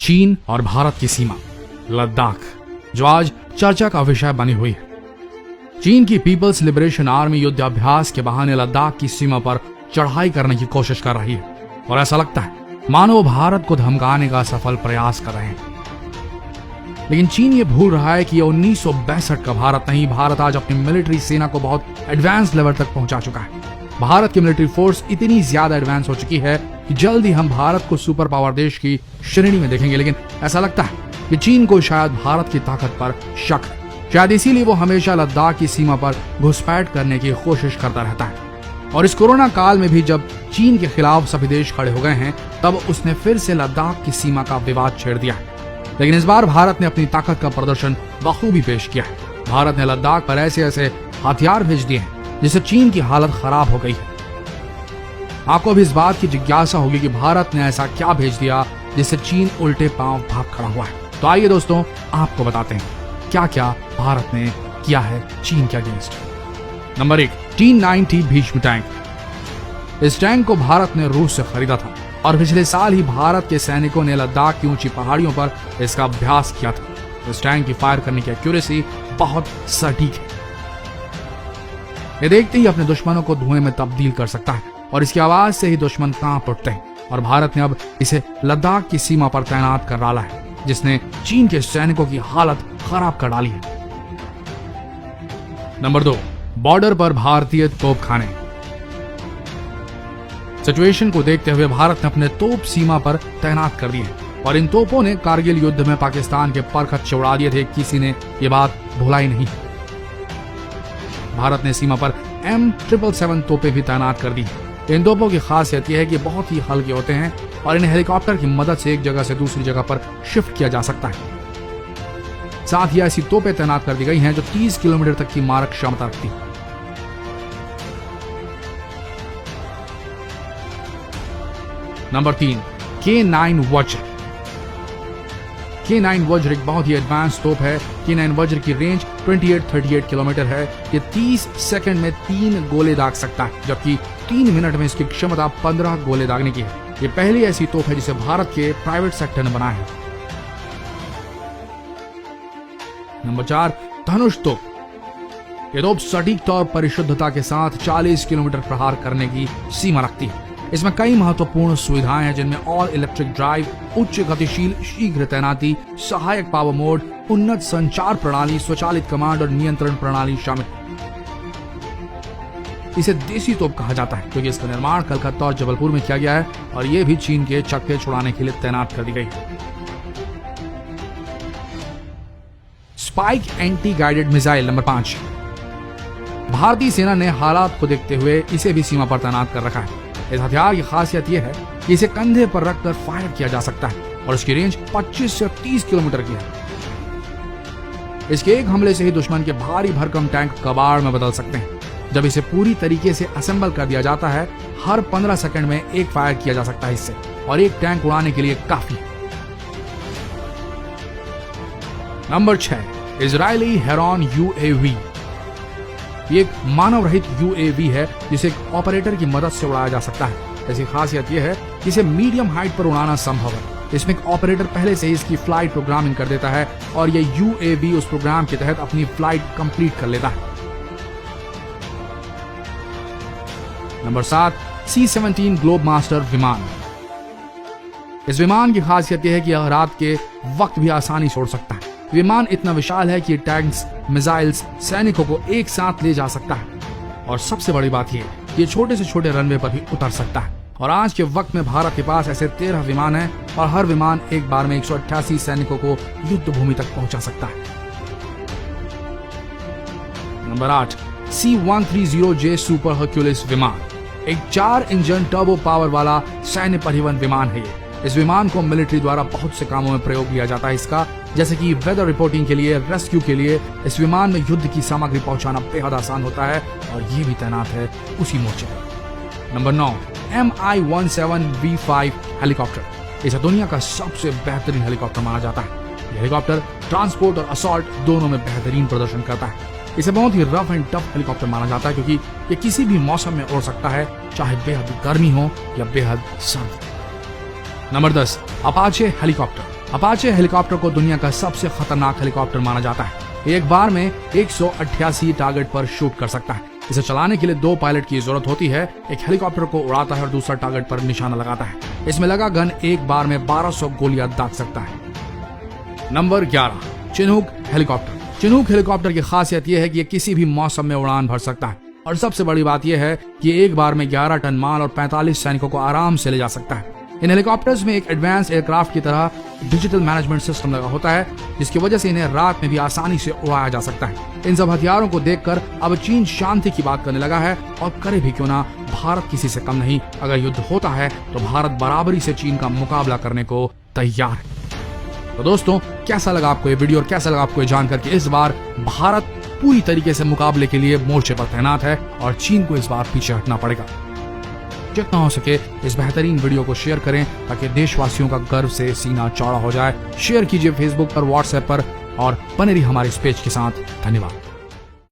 चीन और भारत की सीमा लद्दाख, जो आज चर्चा का विषय बनी हुई है। चीन की पीपल्स लिबरेशन आर्मी युद्धाभ्यास के बहाने लद्दाख की सीमा पर चढ़ाई करने की कोशिश कर रही है और ऐसा लगता है मानो वो भारत को धमकाने का सफल प्रयास कर रहे हैं। लेकिन चीन ये भूल रहा है कि ये 1962 का भारत नहीं, भारत आज अपनी मिलिट्री सेना को बहुत एडवांस लेवल तक पहुंचा चुका है। भारत की मिलिट्री फोर्स इतनी ज्यादा एडवांस हो चुकी है कि जल्द ही हम भारत को सुपर पावर देश की श्रेणी में देखेंगे। लेकिन ऐसा लगता है कि चीन को शायद भारत की ताकत पर शक है, शायद इसीलिए वो हमेशा लद्दाख की सीमा पर घुसपैठ करने की कोशिश करता रहता है। और इस कोरोना काल में भी जब चीन के खिलाफ सभी देश खड़े हो गए हैं, तब उसने फिर से लद्दाख की सीमा का विवाद छेड़ दिया है। लेकिन इस बार भारत ने अपनी ताकत का प्रदर्शन बखूबी पेश किया है। भारत ने लद्दाख पर ऐसे ऐसे हथियार भेज दिए हैं जिससे चीन की हालत खराब हो गई है। आपको भी इस बात की जिज्ञासा होगी कि भारत ने ऐसा क्या भेज दिया जिससे चीन उल्टे पांव भाग खड़ा हुआ है। तो आइए दोस्तों, आपको बताते हैं क्या क्या भारत ने किया है चीन के against. Number 1, T-90 Bhishma tank. इस टैंक को भारत ने रूस से खरीदा था और पिछले साल ही भारत के सैनिकों ने लद्दाख की ऊंची पहाड़ियों पर इसका अभ्यास किया था। इस टैंक की फायर करने की एक्यूरेसी बहुत सटीक है। ये देखते ही अपने दुश्मनों को धुएं में तब्दील कर सकता है और इसकी आवाज से ही दुश्मन कांप उठते हैं। और भारत ने अब इसे लद्दाख की सीमा पर तैनात कर डाला है, जिसने चीन के सैनिकों की हालत खराब कर डाली है। नंबर 2, बॉर्डर पर भारतीय तोपखाने। सिचुएशन को देखते हुए भारत ने अपने तोप सीमा पर तैनात कर दिए और इन तोपों ने कारगिल युद्ध में पाकिस्तान के पर खच्चे उड़ा दिए थे। किसी ने ये बात भुलाई नहीं। भारत ने सीमा पर M777 तोपें भी तैनात कर दी। इन तोपों की खासियत यह है कि बहुत ही हल्के होते हैं और इन्हें हेलीकॉप्टर की मदद से एक जगह से दूसरी जगह पर शिफ्ट किया जा सकता है। साथ ही ऐसी तोपें तैनात कर दी गई हैं जो 30 किलोमीटर तक की मारक क्षमता रखती है। नंबर 3, K9 वज्र। K9 वज्र एक बहुत ही एडवांस तोप है। K9 वज्र की रेंज 28-38 किलोमीटर है। ये 30 सेकंड में 3 गोले दाग सकता है, जबकि 3 मिनट में इसकी क्षमता 15 गोले दागने की है। ये पहली ऐसी तोप है जिसे भारत के प्राइवेट सेक्टर ने बनाया है। नंबर 4, धनुष तोप। ये तोप सटीक तौर पर परिशुद्धता के साथ 40 किलोमीटर प्रहार करने की सीमा रखती है। इसमें कई महत्वपूर्ण सुविधाएं हैं, जिनमें ऑल इलेक्ट्रिक ड्राइव, उच्च गतिशील शीघ्र तैनाती, सहायक पावर मोड, उन्नत संचार प्रणाली, स्वचालित कमांड और नियंत्रण प्रणाली शामिल। इसे देसी तोप कहा जाता है क्योंकि इसका निर्माण कलकत्ता और जबलपुर में किया गया है और यह भी चीन के चक्के छुड़ाने के लिए तैनात कर दी गई है। Spike anti guided missile. Number 5, भारतीय सेना ने हालात को देखते हुए इसे भी सीमा पर तैनात कर रखा है। इस हथियार की खासियत यह है कि इसे कंधे पर रखकर फायर किया जा सकता है और इसकी रेंज 25 से 30 किलोमीटर की है। इसके एक हमले से ही दुश्मन के भारी भरकम टैंक कबाड़ में बदल सकते हैं। जब इसे पूरी तरीके से असेंबल कर दिया जाता है, हर 15 सेकंड में एक फायर किया जा सकता है इससे, और एक टैंक उड़ाने के लिए काफी है। Number 6, Israeli heron UAV। ये एक मानव रहित UAV है जिसे एक ऑपरेटर की मदद से उड़ाया जा सकता है। इसकी खासियत यह है कि इसे मीडियम हाइट पर उड़ाना संभव है। इसमें एक ऑपरेटर पहले से ही इसकी फ्लाइट प्रोग्रामिंग कर देता है और यह UAV उस प्रोग्राम के तहत अपनी फ्लाइट कंप्लीट कर लेता है। नंबर 7, C-17 ग्लोबमास्टर विमान। इस विमान की खासियत यह है कि यह रात के वक्त भी आसानी से उड़ सकता है। विमान इतना विशाल है कि टैंक्स, मिसाइल्स, सैनिकों को एक साथ ले जा सकता है और सबसे बड़ी बात यह कि छोटे से छोटे रनवे पर भी उतर सकता है। और आज के वक्त में भारत के पास ऐसे 13 विमान हैं और हर विमान एक बार में 188 सैनिकों को युद्ध भूमि तक पहुंचा सकता है। नंबर 8, C-130J सुपर हर्क्यूलिस विमान। एक 4 इंजन टर्बो पावर वाला सैन्य परिवहन विमान है ये। इस विमान को मिलिट्री द्वारा बहुत से कामों में प्रयोग किया जाता है इसका, जैसे कि वेदर रिपोर्टिंग के लिए, रेस्क्यू के लिए। इस विमान में युद्ध की सामग्री पहुंचाना बेहद आसान होता है और ये भी तैनात है उसी मोर्चे पर। Number 9, Mi-17V5 helicopter. इसे दुनिया का सबसे बेहतरीन हेलीकॉप्टर माना जाता है। यह हेलीकॉप्टर ट्रांसपोर्ट और असॉल्ट दोनों में बेहतरीन प्रदर्शन करता है। इसे बहुत ही रफ एंड टफ हेलीकॉप्टर माना जाता है क्योंकि ये किसी भी मौसम में उड़ सकता है, चाहे बेहद गर्मी हो या बेहद सर्दी। Number 10, Apache helicopter. Apache helicopter को दुनिया का सबसे खतरनाक हेलीकॉप्टर माना जाता है। एक बार में 188 टारगेट पर शूट कर सकता है। इसे चलाने के लिए 2 पायलट की जरूरत होती है। एक हेलीकॉप्टर को उड़ाता है और दूसरा टारगेट पर निशाना लगाता है। इसमें लगा गन एक बार में 1200 गोलियां दाग सकता है। Number 11, Chinook helicopter. Chinook helicopter की खासियत यह है कि यह किसी भी मौसम में उड़ान भर सकता है और सबसे बड़ी बात यह है कि एक बार में 11 टन माल और 45 सैनिकों को आराम से ले जा सकता है। इन हेलीकॉप्टर्स में एक एडवांस एयरक्राफ्ट की तरह डिजिटल मैनेजमेंट सिस्टम लगा होता है, जिसकी वजह से इन्हें रात में भी आसानी से उड़ाया जा सकता है। इन सब हथियारों को देखकर अब चीन शांति की बात करने लगा है और करे भी क्यों ना, भारत किसी से कम नहीं। अगर युद्ध होता है तो भारत बराबरी से चीन का मुकाबला करने को तैयार है। तो दोस्तों, कैसा लगा आपको ये वीडियो और कैसा लगा आपको ये जानकर कि इस बार भारत पूरी तरीके से मुकाबले के लिए मोर्चे पर तैनात है और चीन को इस बार पीछे हटना पड़ेगा। जितना हो सके इस बेहतरीन वीडियो को शेयर करें ताकि देशवासियों का गर्व से सीना चौड़ा हो जाए। शेयर कीजिए फेसबुक पर, व्हाट्सएप पर और बने रहिए हमारे इस पेज के साथ। धन्यवाद।